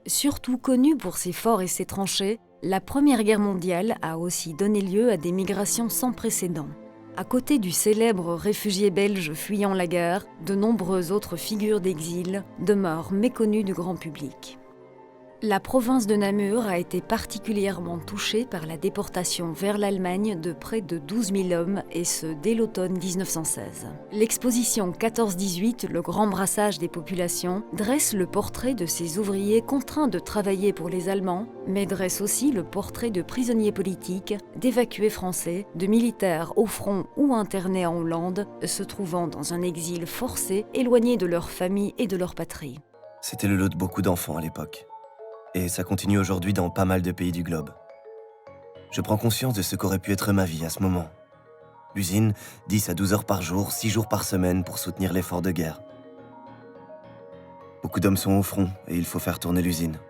Surtout connue pour ses forts et ses tranchées, la Première Guerre mondiale a aussi donné lieu à des migrations sans précédent. À côté du célèbre réfugié belge fuyant la guerre, de nombreuses autres figures d'exil demeurent méconnues du grand public. La province de Namur a été particulièrement touchée par la déportation vers l'Allemagne de près de 12 000 hommes, et ce dès l'automne 1916. L'exposition 14-18, le grand brassage des populations, dresse le portrait de ces ouvriers contraints de travailler pour les Allemands, mais dresse aussi le portrait de prisonniers politiques, d'évacués français, de militaires au front ou internés en Hollande, se trouvant dans un exil forcé, éloignés de leur famille et de leur patrie. C'était le lot de beaucoup d'enfants à l'époque. Et ça continue aujourd'hui dans pas mal de pays du globe. Je prends conscience de ce qu'aurait pu être ma vie à ce moment. L'usine, 10 à 12 heures par jour, 6 jours par semaine pour soutenir l'effort de guerre. Beaucoup d'hommes sont au front et il faut faire tourner l'usine.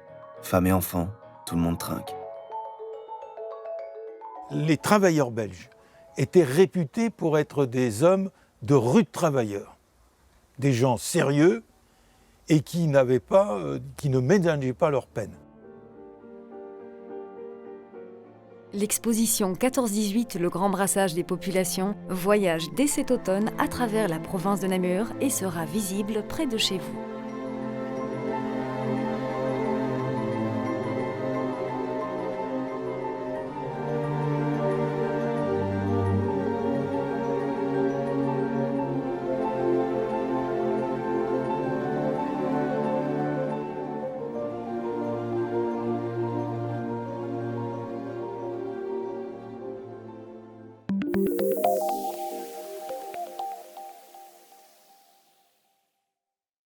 Femmes et enfants, tout le monde trinque. Les travailleurs belges étaient réputés pour être des hommes de rudes travailleurs. Des gens sérieux, et qui ne ménageaient pas leur peine. L'exposition 14-18, le grand brassage des populations, voyage dès cet automne à travers la province de Namur et sera visible près de chez vous.